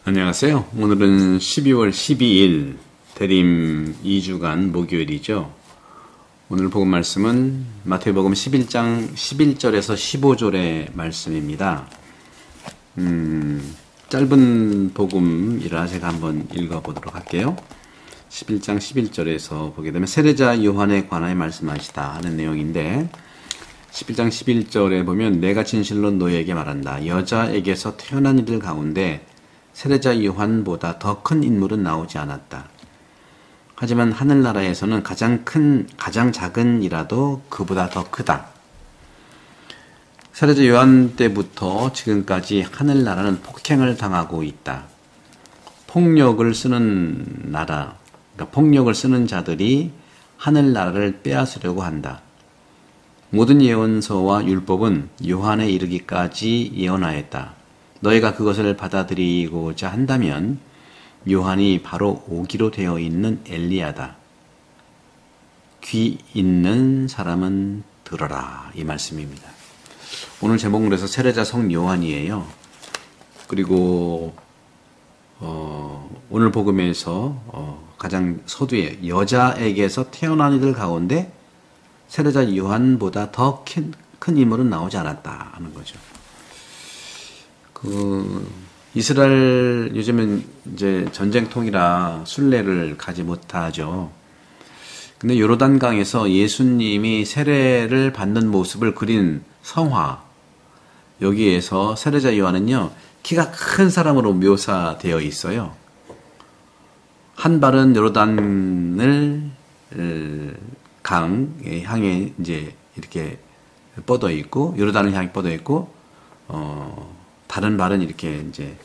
안녕하세요. 오늘은 12월 12일 대림 2주간 목요일이죠. 오늘 복음 말씀은 마태복음 11장 11절에서 15절의 말씀입니다. 짧은 복음이라 제가 한번 읽어보도록 할게요. 11장 11절에서 보게 되면 세례자 요한에 관하여 말씀하시다 하는 내용인데 11장 11절에 보면 내가 진실로 너희에게 말한다. 여자에게서 태어난 이들 가운데 세례자 요한보다 더 큰 인물은 나오지 않았다. 하지만 하늘나라에서는 가장 작은 이라도 그보다 더 크다. 세례자 요한 때부터 지금까지 하늘나라는 폭행을 당하고 있다. 폭력을 쓰는 나라, 그러니까 폭력을 쓰는 자들이 하늘나라를 빼앗으려고 한다. 모든 예언서와 율법은 요한에 이르기까지 예언하였다. 너희가 그것을 받아들이고자 한다면 요한이 바로 오기로 되어 있는 엘리야다. 귀 있는 사람은 들어라. 이 말씀입니다. 오늘 제목은 그래서 세례자 성 요한이에요. 그리고 오늘 복음에서 가장 서두에 여자에게서 태어난 이들 가운데 세례자 요한보다 더 큰 인물은 나오지 않았다 하는 거죠. 이스라엘 요즘은 이제 전쟁통이라 순례를 가지 못하죠. 근데 요르단강에서 예수님이 세례를 받는 모습을 그린 성화, 여기에서 세례자 요한은요, 키가 큰 사람으로 묘사되어 있어요. 한 발은 요르단을 강에 향해 이제 이렇게 뻗어 있고, 요르단을 향해 뻗어 있고, 다른 발은 이렇게 이제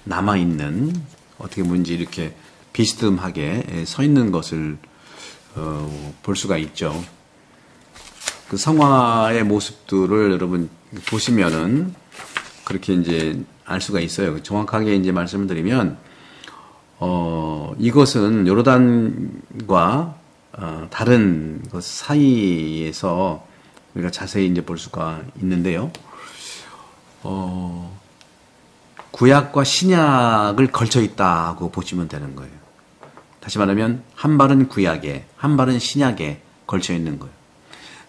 남아있는, 어떻게 보는지 이렇게 비스듬하게 서 있는 것을, 볼 수가 있죠. 그 성화의 모습들을 여러분 보시면은 그렇게 이제 알 수가 있어요. 정확하게 이제 말씀을 드리면, 이것은 요르단과, 다른 것 사이에서 우리가 자세히 이제 볼 수가 있는데요. 구약과 신약을 걸쳐 있다고 보시면 되는 거예요. 다시 말하면 한 발은 구약에, 한 발은 신약에 걸쳐 있는 거예요.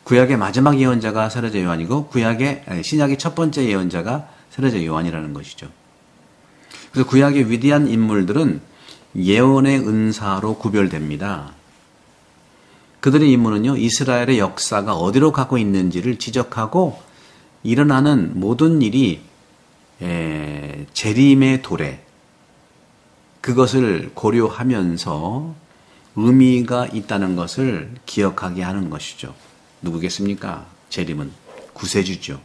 구약의 마지막 예언자가 세례자 요한이고 신약의 첫 번째 예언자가 세례자 요한이라는 것이죠. 그래서 구약의 위대한 인물들은 예언의 은사로 구별됩니다. 그들의 임무는요, 이스라엘의 역사가 어디로 가고 있는지를 지적하고 일어나는 모든 일이 재림의 도래, 그것을 고려하면서 의미가 있다는 것을 기억하게 하는 것이죠. 누구겠습니까? 재림은 구세주죠.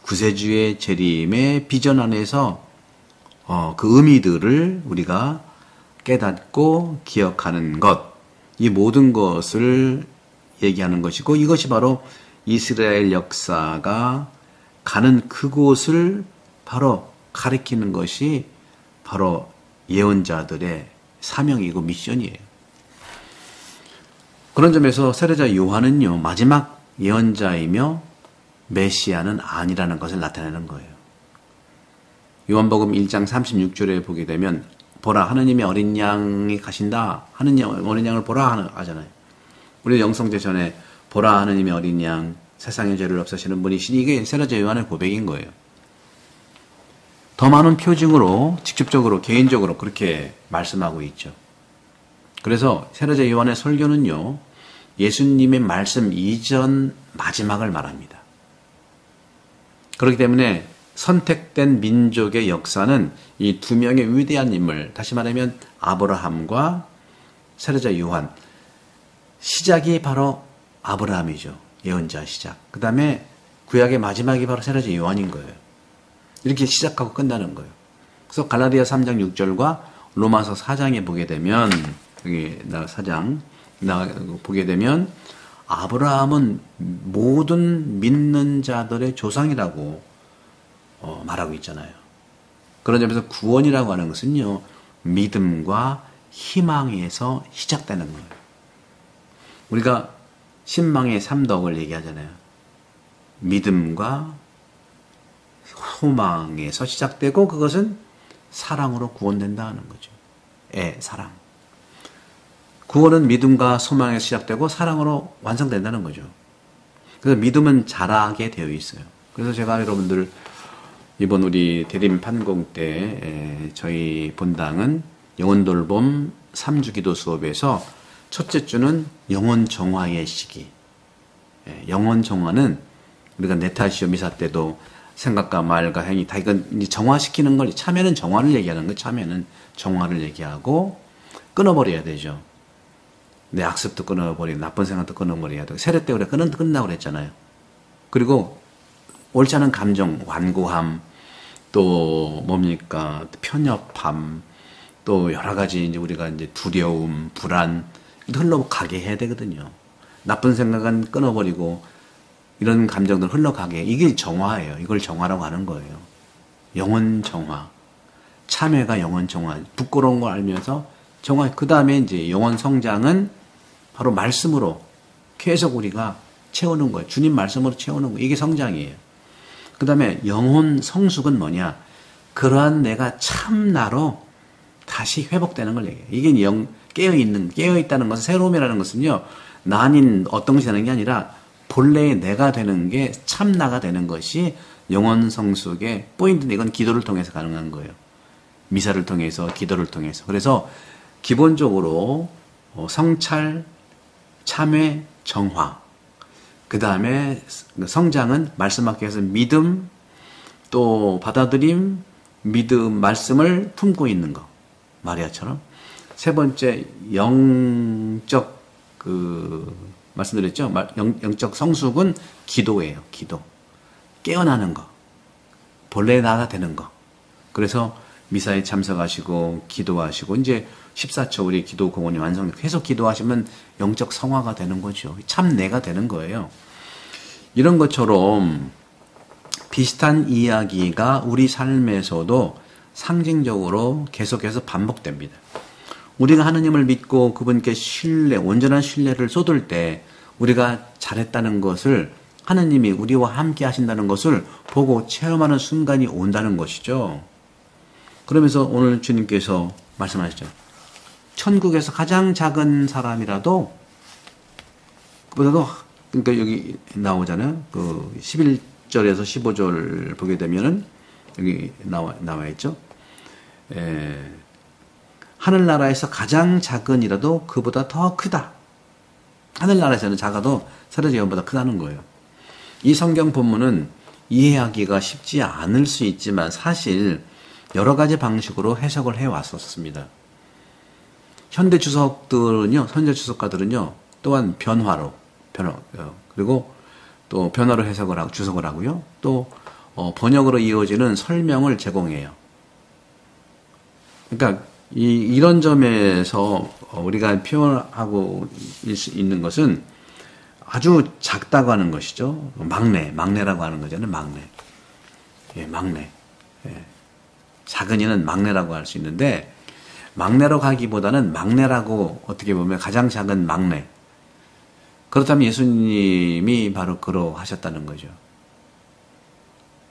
구세주의 재림의 비전 안에서 그 의미들을 우리가 깨닫고 기억하는 것, 이 모든 것을 얘기하는 것이고, 이것이 바로 이스라엘 역사가 가는 그곳을 바로 가리키는 것이 바로 예언자들의 사명이고 미션이에요. 그런 점에서 세례자 요한은요, 마지막 예언자이며 메시아는 아니라는 것을 나타내는 거예요. 요한복음 1장 36절에 보게 되면 보라, 하느님의 어린 양이 가신다. 하느님 어린 양을 보라 하잖아요. 우리 영성제 전에 보라, 하느님의 어린 양, 세상의 죄를 없애시는 분이시니, 이게 세례자 요한의 고백인 거예요. 더 많은 표징으로 직접적으로 개인적으로 그렇게 말씀하고 있죠. 그래서 세례자 요한의 설교는요, 예수님의 말씀 이전 마지막을 말합니다. 그렇기 때문에 선택된 민족의 역사는 이 두 명의 위대한 인물, 다시 말하면 아브라함과 세례자 요한, 시작이 바로 아브라함이죠. 예언자 시작. 그 다음에 구약의 마지막이 바로 세례자 요한인 거예요. 이렇게 시작하고 끝나는 거예요. 그래서 갈라디아 3장 6절과 로마서 4장에 보게 되면, 여기 4장 보게 되면 아브라함은 모든 믿는 자들의 조상이라고 말하고 있잖아요. 그런 점에서 구원이라고 하는 것은요, 믿음과 희망에서 시작되는 거예요. 우리가 신망의 삼덕을 얘기하잖아요. 믿음과 소망에서 시작되고, 그것은 사랑으로 구원된다 하는 거죠. 사랑. 구원은 믿음과 소망에서 시작되고 사랑으로 완성된다는 거죠. 그래서 믿음은 자라게 되어 있어요. 그래서 제가 여러분들 이번 우리 대림 판공 때 저희 본당은 영혼돌봄 3주 기도 수업에서 첫째 주는 영혼 정화의 시기. 영혼 정화는 우리가 네타시오 미사 때도 생각과 말과 행위 다 이건 이제 정화시키는 걸, 참여는 정화를 얘기하는 거예요. 참여는 정화를 얘기하고 끊어버려야 되죠. 내 악습도 끊어버리고 나쁜 생각도 끊어버려야 되고 세례 때 우리가 끝나고 그랬잖아요. 그리고 옳지 않은 감정, 완고함, 또 뭡니까 편협함, 또 여러 가지 이제 우리가 이제 두려움, 불안 흘러가게 해야 되거든요. 나쁜 생각은 끊어버리고 이런 감정들 흘러가게, 이게 정화예요. 이걸 정화라고 하는 거예요. 영혼 정화, 참회가 영혼 정화, 부끄러운 걸 알면서 정화. 그 다음에 이제 영혼 성장은 바로 말씀으로 계속 우리가 채우는 거예요. 주님 말씀으로 채우는 거예요. 이게 성장이에요. 그 다음에 영혼 성숙은 뭐냐? 그러한 내가 참나로 다시 회복되는 걸 얘기해요. 이게 깨어있다는 것은, 새로움이라는 것은요, 나인 어떤 것이 되는 게 아니라 본래의 내가 되는 게 참나가 되는 것이 영혼 성숙의 포인트인데, 이건 기도를 통해서 가능한 거예요. 미사를 통해서, 기도를 통해서. 그래서 기본적으로 성찰, 참회, 정화. 그 다음에 성장은 말씀하기 위해서 믿음, 또 받아들임, 믿음, 말씀을 품고 있는 거. 마리아처럼. 세 번째, 영적, 말씀드렸죠? 영적 성숙은 기도예요. 기도. 깨어나는 거. 본래 나가 되는 거. 그래서 미사에 참석하시고, 기도하시고, 이제 14초 우리 기도 공원이 완성, 계속 기도하시면 영적 성화가 되는 거죠. 참 내가 되는 거예요. 이런 것처럼 비슷한 이야기가 우리 삶에서도 상징적으로 계속해서 반복됩니다. 우리가 하느님을 믿고 그분께 온전한 신뢰를 쏟을 때 우리가 잘했다는 것을, 하느님이 우리와 함께 하신다는 것을 보고 체험하는 순간이 온다는 것이죠. 그러면서 오늘 주님께서 말씀하셨죠. 천국에서 가장 작은 사람이라도, 그보다도, 그러니까 여기 나오잖아요. 그 11절에서 15절 보게 되면은 여기 나와 있죠. 하늘나라에서 가장 작은이라도 그보다 더 크다. 하늘나라에서는 작아도 세례요한보다 크다는 거예요. 이 성경 본문은 이해하기가 쉽지 않을 수 있지만 사실 여러 가지 방식으로 해석을 해왔었습니다. 현대 주석가들은요, 또한 그리고 또 변화로 주석을 하고요, 또 번역으로 이어지는 설명을 제공해요. 그러니까 이런 점에서 우리가 표현하고 있는 것은 아주 작다고 하는 것이죠. 막내라고 하는 거잖아요. 막내. 작은이는 막내라고 할 수 있는데, 막내로 가기보다는 막내라고 어떻게 보면 가장 작은 막내. 그렇다면 예수님이 바로 그러하셨다는 거죠.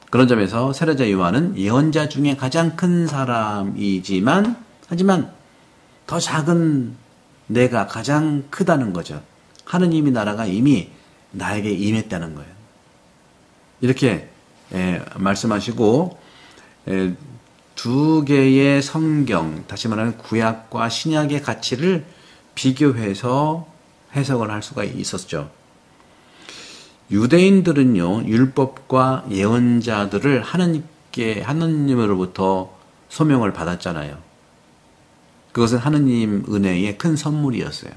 그런 점에서 세례자 요한은 예언자 중에 가장 큰 사람이지만, 하지만 더 작은 내가 가장 크다는 거죠. 하느님의 나라가 이미 나에게 임했다는 거예요. 이렇게 말씀하시고, 두 개의 성경, 다시 말하면 구약과 신약의 가치를 비교해서 해석을 할 수가 있었죠. 유대인들은요, 율법과 예언자들을 하느님으로부터 소명을 받았잖아요. 그것은 하느님 은혜의 큰 선물이었어요.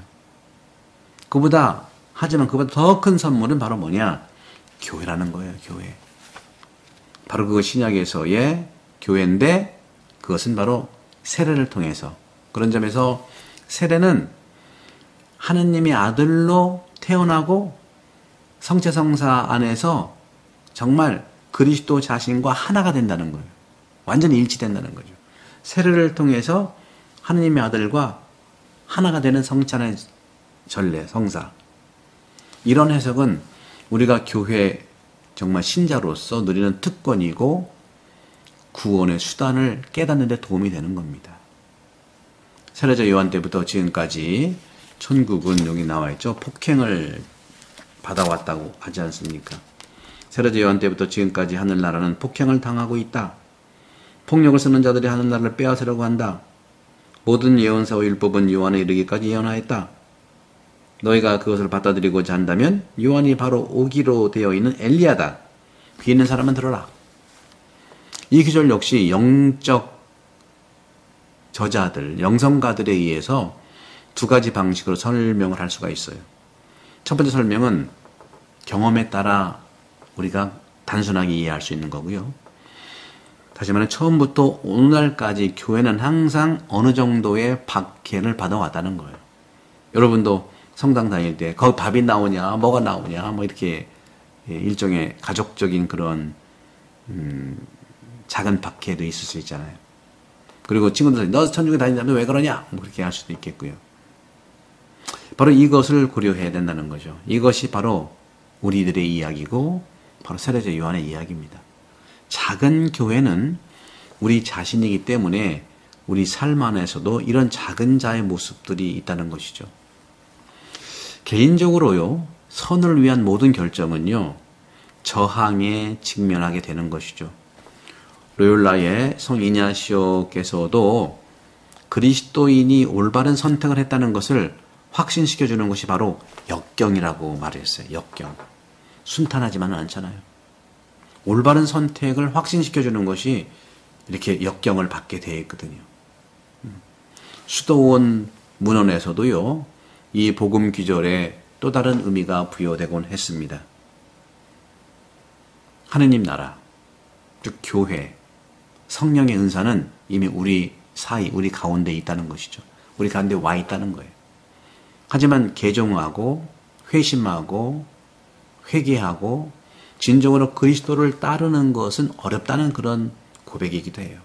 하지만 그보다 더 큰 선물은 바로 뭐냐? 교회라는 거예요, 교회. 바로 그거 신약에서의 교회인데, 그것은 바로 세례를 통해서. 그런 점에서 세례는 하느님의 아들로 태어나고 성체성사 안에서 정말 그리스도 자신과 하나가 된다는 거예요. 완전히 일치된다는 거죠. 세례를 통해서 하느님의 아들과 하나가 되는 성찬의 전례, 성사. 이런 해석은 우리가 교회 정말 신자로서 누리는 특권이고, 구원의 수단을 깨닫는 데 도움이 되는 겁니다. 세례자 요한 때부터 지금까지 천국은 여기 나와 있죠. 폭행을 받아왔다고 하지 않습니까? 세례자 요한 때부터 지금까지 하늘나라는 폭행을 당하고 있다. 폭력을 쓰는 자들이 하늘나라를 빼앗으려고 한다. 모든 예언서와 율법은 요한에 이르기까지 예언하였다. 너희가 그것을 받아들이고자 한다면 요한이 바로 오기로 되어 있는 엘리야다. 귀 있는 사람은 들어라. 이 구절 역시 영적 저자들, 영성가들에 의해서 두 가지 방식으로 설명을 할 수가 있어요. 첫 번째 설명은 경험에 따라 우리가 단순하게 이해할 수 있는 거고요. 다시 말해 처음부터 오늘날까지 교회는 항상 어느 정도의 박해를 받아왔다는 거예요. 여러분도 성당 다닐 때 거기 밥이 나오냐 뭐가 나오냐 뭐 이렇게 일종의 가족적인 그런 작은 박해도 있을 수 있잖아요. 그리고 친구들이 너 천주교 다닌다면 왜 그러냐 뭐 그렇게 할 수도 있겠고요. 바로 이것을 고려해야 된다는 거죠. 이것이 바로 우리들의 이야기고 바로 세례자 요한의 이야기입니다. 작은 교회는 우리 자신이기 때문에 우리 삶 안에서도 이런 작은 자의 모습들이 있다는 것이죠. 개인적으로요, 선을 위한 모든 결정은요, 저항에 직면하게 되는 것이죠. 로욜라의 성 이냐시오께서도 그리스도인이 올바른 선택을 했다는 것을 확신시켜주는 것이 바로 역경이라고 말했어요. 역경. 순탄하지만은 않잖아요. 올바른 선택을 확신시켜주는 것이 이렇게 역경을 받게 되어 있거든요. 수도원 문헌에서도요, 이 복음 귀절에 또 다른 의미가 부여되곤 했습니다. 하느님 나라, 즉 교회, 성령의 은사는 이미 우리 사이, 우리 가운데 있다는 것이죠. 우리 가운데 와 있다는 거예요. 하지만 개종하고 회심하고 회개하고 진정으로 그리스도를 따르는 것은 어렵다는 그런 고백이기도 해요.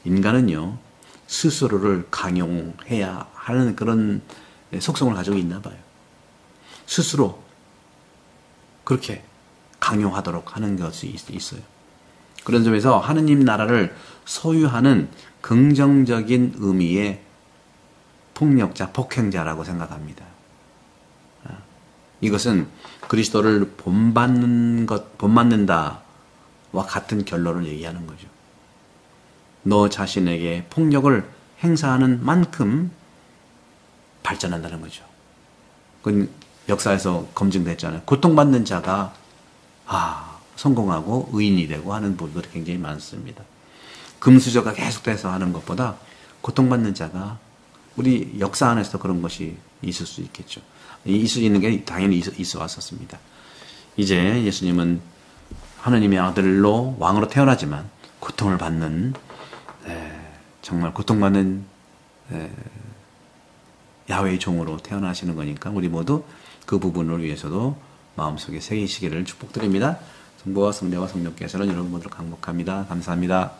인간은요, 스스로를 강용해야 하는 그런 속성을 가지고 있나 봐요. 스스로 그렇게 강용하도록 하는 것이 있어요. 그런 점에서 하느님 나라를 소유하는 긍정적인 의미의 폭력자, 폭행자라고 생각합니다. 이것은 그리스도를 본받는다와 같은 결론을 얘기하는 거죠. 너 자신에게 폭력을 행사하는 만큼 발전한다는 거죠. 그건 역사에서 검증됐잖아요. 고통받는 자가 성공하고 의인이 되고 하는 부분들이 굉장히 많습니다. 금수저가 계속돼서 하는 것보다 고통받는 자가 우리 역사 안에서 그런 것이 있을 수 있겠죠. 있을 수 있는 게 당연히 있어 왔었습니다. 이제 예수님은 하느님의 아들로 왕으로 태어나지만 고통을 받는 정말 고통받는 야훼의 종으로 태어나시는 거니까 우리 모두 그 부분을 위해서도 마음속에 새기시기를 축복드립니다. 성부와 성자와 성령께서는 여러분 모두를 강복합니다. 감사합니다.